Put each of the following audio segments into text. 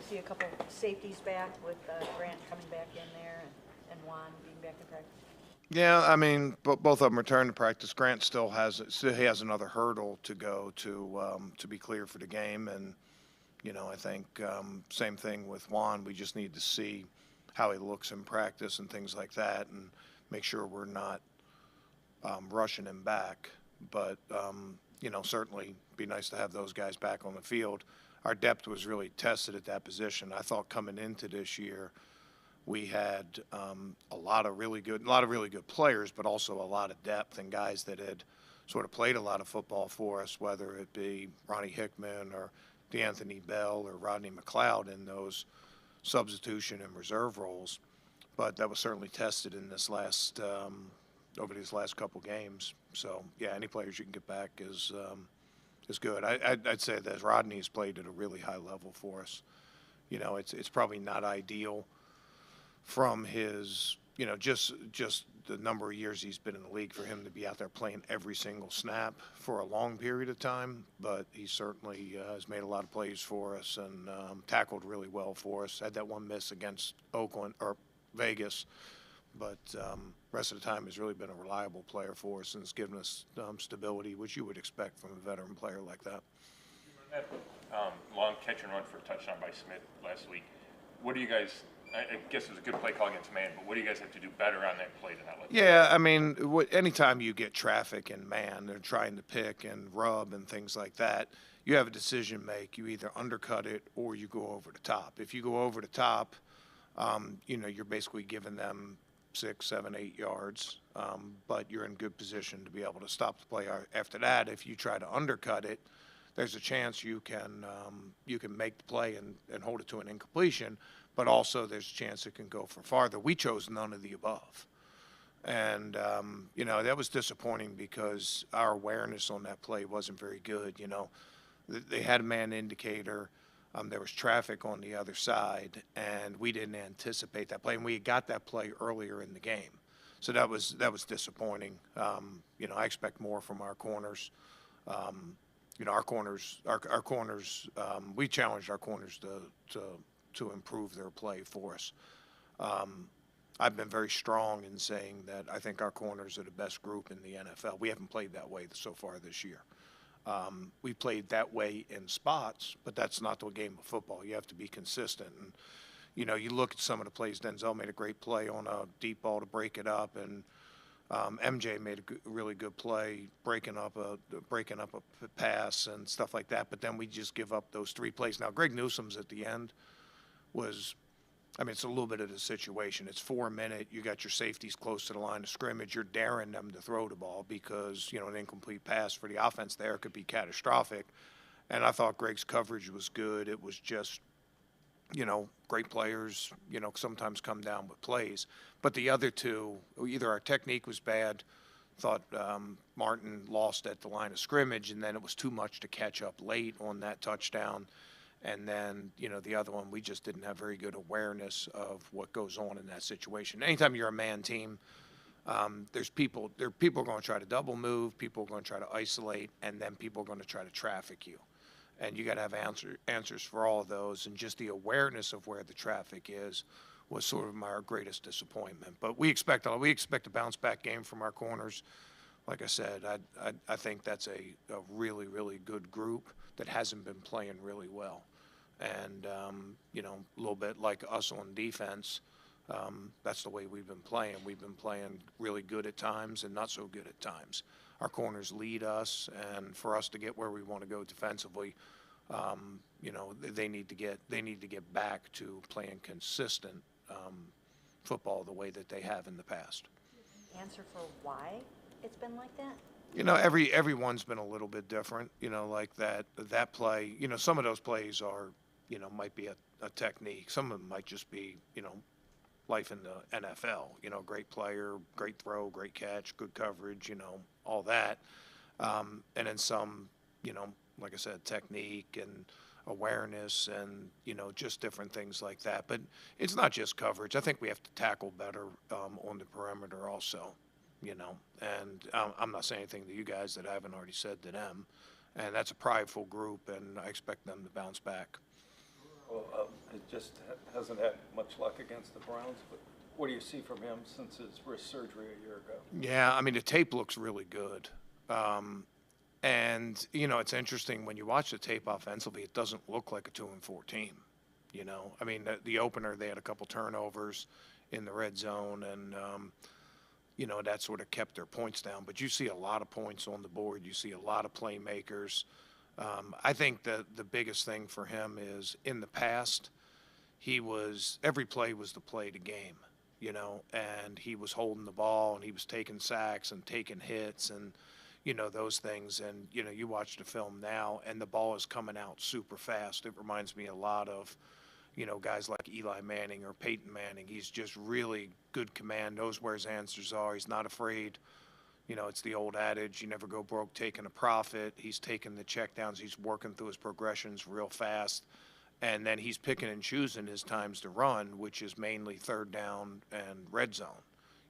to see a couple safeties back with Grant coming back in there and Juan being back in practice. Yeah, I mean, both of them returned to practice. Grant still he has another hurdle to go to be clear for the game, and I think same thing with Juan. We just need to see how he looks in practice and things like that, and make sure we're not rushing him back. But certainly be nice to have those guys back on the field. Our depth was really tested at that position. I thought coming into this year, we had a lot of really good players, but also a lot of depth and guys that had sort of played a lot of football for us, whether it be Ronnie Hickman or DeAnthony Bell or Rodney McLeod in those substitution and reserve roles. But that was certainly tested in this over these last couple games. So yeah, any players you can get back is good. I'd say that Rodney's played at a really high level for us. It's probably not ideal from his, just the number of years he's been in the league for him to be out there playing every single snap for a long period of time. But he certainly has made a lot of plays for us and tackled really well for us. Had that one miss against Oakland or Vegas, but rest of the time has really been a reliable player for us and has given us stability, which you would expect from a veteran player like that. That long catch and run for a touchdown by Smith last week. What do you guys? I guess it was a good play call against man, but what do you guys have to do better on that play to not let? Yeah, I mean, anytime you get traffic in man, they're trying to pick and rub and things like that. You have a decision to make. You either undercut it or you go over the top. If you go over the top, you're basically giving them 6, 7, 8 yards, but you're in good position to be able to stop the play. After that, if you try to undercut it, there's a chance you can make the play and hold it to an incompletion, but also there's a chance it can go for farther. We chose none of the above. And, that was disappointing because our awareness on that play wasn't very good. They had a man indicator. There was traffic on the other side, and we didn't anticipate that play. And we got that play earlier in the game. So that was disappointing. I expect more from our corners. Our corners, we challenged our corners to improve their play for us. I've been very strong in saying that I think our corners are the best group in the NFL. We haven't played that way so far this year. We played that way in spots, but that's not the game of football. You have to be consistent. And, you look at some of the plays. Denzel made a great play on a deep ball to break it up, and MJ made a really good play breaking up a pass and stuff like that. But then we just give up those 3 plays. Now, Greg Newsome's at the end it's a little bit of the situation. It's 4 minutes. You got your safeties close to the line of scrimmage. You're daring them to throw the ball because, an incomplete pass for the offense there could be catastrophic. And I thought Greg's coverage was good. It was just, great players, sometimes come down with plays. But the other 2, either our technique was bad, thought Martin lost at the line of scrimmage, and then it was too much to catch up late on that touchdown. And then, the other one, we just didn't have very good awareness of what goes on in that situation. Anytime you're a man team, there are people going to try to double move, people are going to try to isolate, and then people are going to try to traffic you. And you got to have answers for all of those. And just the awareness of where the traffic is was sort of our greatest disappointment. But we expect a bounce back game from our corners. Like I said, I think that's a really, really good group that hasn't been playing really well. And, a little bit like us on defense, that's the way we've been playing. We've been playing really good at times and not so good at times. Our corners lead us, and for us to get where we want to go defensively, they need to get back to playing consistent football the way that they have in the past. Answer for why it's been like that? Everyone's been a little bit different, like that play, some of those plays are, might be a technique. Some of them might just be, life in the NFL, great player, great throw, great catch, good coverage, all that. And then some, like I said, technique and awareness and, just different things like that. But it's not just coverage. I think we have to tackle better on the perimeter also. And I'm not saying anything to you guys that I haven't already said to them. And that's a prideful group, and I expect them to bounce back. Well, it just hasn't had much luck against the Browns, but what do you see from him since his wrist surgery a year ago? Yeah, I mean, the tape looks really good. And, it's interesting when you watch the tape offensively, it doesn't look like a 2-4 team. I mean, the opener, they had a couple turnovers in the red zone, and, that sort of kept their points down. But you see a lot of points on the board. You see a lot of playmakers. I think that the biggest thing for him is in the past, every play was the play to game, and he was holding the ball and he was taking sacks and taking hits and, those things. And, you watch the film now and the ball is coming out super fast. It reminds me a lot of, guys like Eli Manning or Peyton Manning. He's just really good command, knows where his answers are. He's not afraid. It's the old adage, you never go broke taking a profit. He's taking the checkdowns. He's working through his progressions real fast. And then he's picking and choosing his times to run, which is mainly third down and red zone.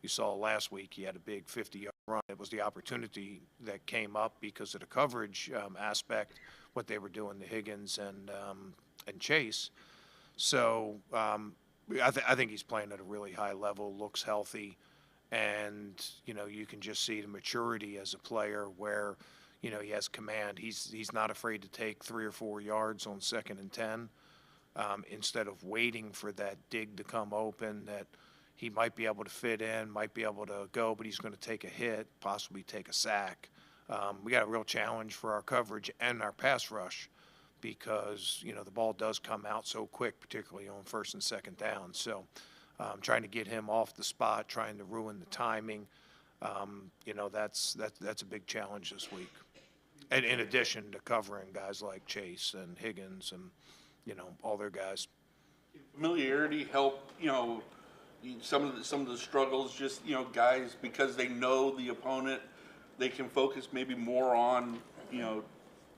You saw last week he had a big 50-yard run. It was the opportunity that came up because of the coverage aspect, what they were doing to Higgins and Chase. So I think he's playing at a really high level, looks healthy. And, you can just see the maturity as a player where, he has command. He's not afraid to take 3 or 4 yards on 2nd and 10 instead of waiting for that dig to come open that he might be able to fit in, might be able to go, but he's going to take a hit, possibly take a sack. We got a real challenge for our coverage and our pass rush because, the ball does come out so quick, particularly on 1st and 2nd down. So trying to get him off the spot, trying to ruin the timing, that's a big challenge this week. And in addition to covering guys like Chase and Higgins and, all their guys. Familiarity help, some of the struggles, just, guys, because they know the opponent, they can focus maybe more on,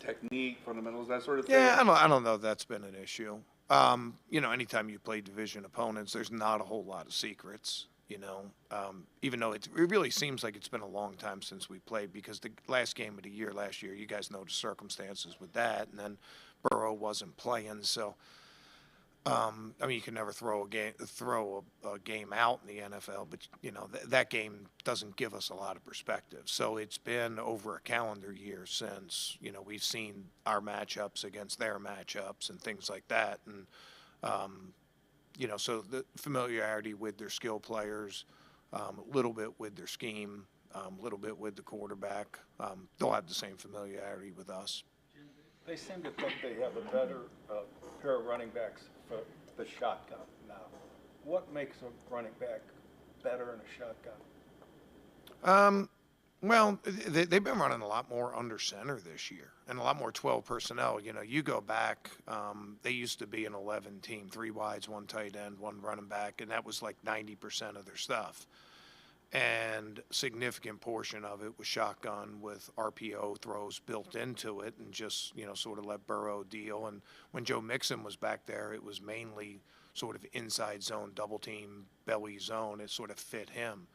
technique, fundamentals, that sort of thing. Yeah, I don't know if that's been an issue. Anytime you play division opponents, there's not a whole lot of secrets, even though it really seems like it's been a long time since we played because the last game of the year last year, you guys know the circumstances with that, and then Burrow wasn't playing, so you can never throw a game out in the NFL, but that game doesn't give us a lot of perspective. So it's been over a calendar year since we've seen our matchups against their matchups and things like that, and so the familiarity with their skill players, a little bit with their scheme, a little bit with the quarterback. They'll have the same familiarity with us. They seem to think they have a better pair of running backs for the shotgun now. What makes a running back better in a shotgun? Well, they've been running a lot more under center this year and a lot more 12 personnel. You go back, they used to be an 11 team, 3 wides, 1 tight end, 1 running back, and that was like 90% of their stuff. And a significant portion of it was shotgun with RPO throws built into it and just, sort of let Burrow deal. And when Joe Mixon was back there, it was mainly sort of inside zone, double team, belly zone. It sort of fit him.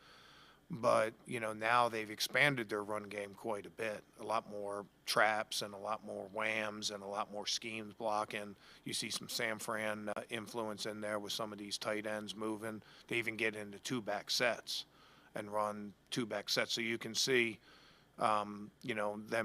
But, now they've expanded their run game quite a bit. A lot more traps and a lot more whams and a lot more schemes blocking. You see some San Fran influence in there with some of these tight ends moving. They even get into 2-back sets and run 2-back sets. So you can see, them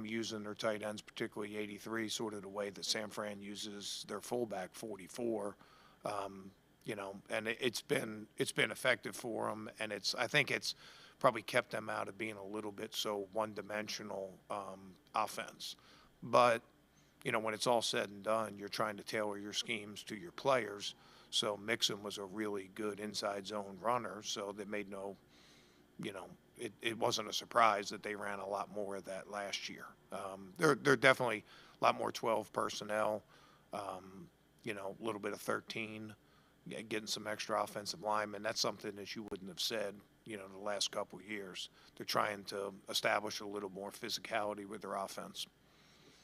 using their tight ends, particularly 83, sort of the way that San Fran uses their fullback 44. And it's been effective for them, and I think it's probably kept them out of being a little bit so one-dimensional offense. But when it's all said and done, you're trying to tailor your schemes to your players. So Mixon was a really good inside zone runner, so they made no. It wasn't a surprise that they ran a lot more of that last year. They're definitely a lot more 12 personnel, a little bit of 13, getting some extra offensive linemen. That's something that you wouldn't have said, the last couple of years. They're trying to establish a little more physicality with their offense.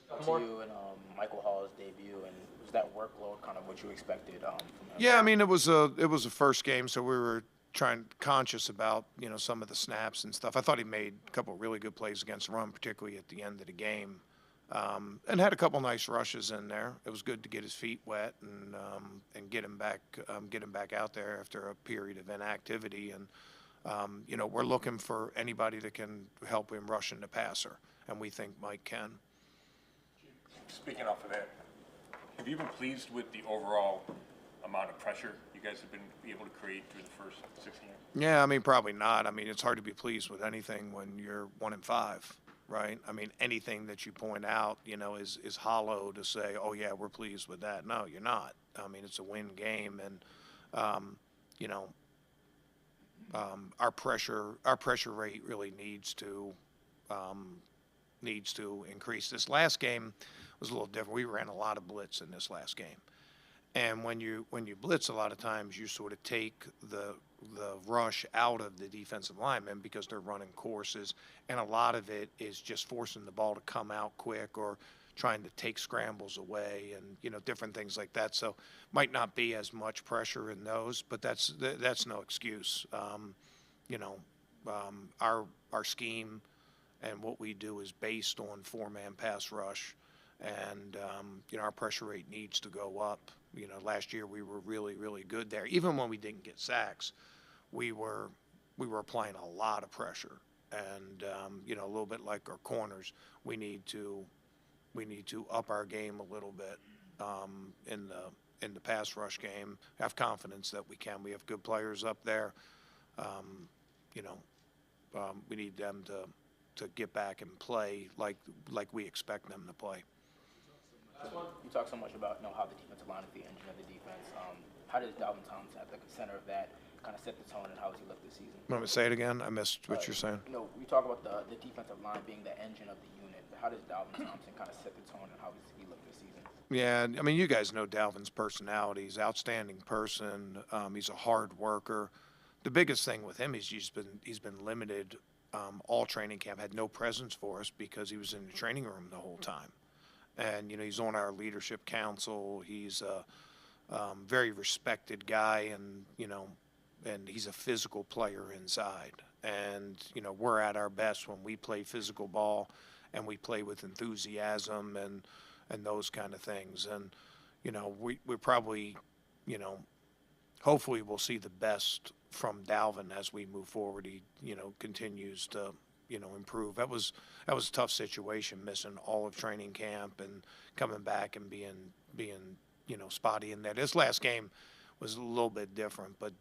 To you and Michael Hall's debut, and was that workload kind of what you expected from him? Yeah, it was a first game, so we were conscious about some of the snaps and stuff. I thought he made a couple of really good plays against the run, particularly at the end of the game. And had a couple nice rushes in there. It was good to get his feet wet and get him back out there after a period of inactivity. And we're looking for anybody that can help him rushing the passer, and we think Mike can. Speaking off of that, have you been pleased with the overall amount of pressure you guys have been able to create through the first 16 years? Yeah, I mean, probably not. I mean, it's hard to be pleased with anything when you're 1-5, right? I mean, anything that you point out, is hollow to say, oh yeah, we're pleased with that. No, you're not. I mean, it's a win game, and our pressure rate really needs to increase. This last game was a little different. We ran a lot of blitz in this last game. And when you blitz, a lot of times you sort of take the rush out of the defensive linemen because they're running courses, and a lot of it is just forcing the ball to come out quick or trying to take scrambles away and different things like that. So might not be as much pressure in those, but that's no excuse. Our scheme and what we do is based on 4-man pass rush, and our pressure rate needs to go up. Last year we were really, really good there. Even when we didn't get sacks, we were applying a lot of pressure, and a little bit like our corners, we need to up our game a little bit in the pass rush game. Have confidence that we can. We have good players up there. We need them to get back and play like we expect them to play. You talk so much about how the defensive line is the engine of the defense. How does Dalvin Tomlinson at the center of that kind of set the tone, and how has he looked this season? Want me to say it again? I missed what you're saying. We talk about the defensive line being the engine of the unit. But how does Dalvin Tomlinson kind of set the tone, and how has he looked this season? Yeah, I mean, you guys know Dalvin's personality. He's an outstanding person. He's a hard worker. The biggest thing with him is he's been limited all training camp, had no presence for us because he was in the training room the whole time. And, he's on our leadership council. He's a very respected guy, and he's a physical player inside. And, we're at our best when we play physical ball and we play with enthusiasm and those kind of things. And, we probably, hopefully we'll see the best from Dalvin as we move forward. He, continues to, improve. That was a tough situation, missing all of training camp and coming back and being spotty in there. This last game was a little bit different, but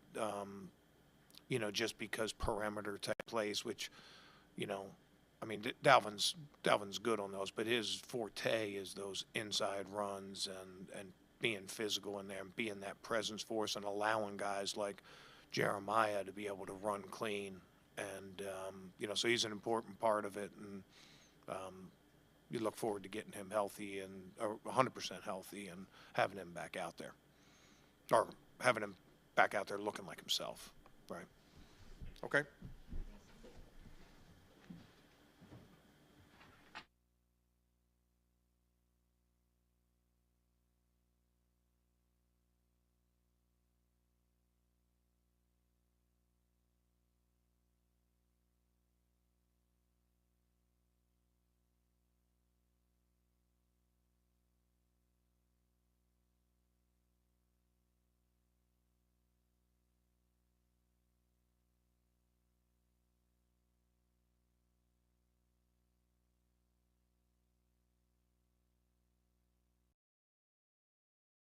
just because perimeter type plays, which I mean, Dalvin's good on those, but his forte is those inside runs and being physical in there and being that presence for us and allowing guys like Jeremiah to be able to run clean. And, so he's an important part of it. And you look forward to getting him healthy and 100% healthy and having him back out there. Or having him back out there looking like himself. Right. Okay.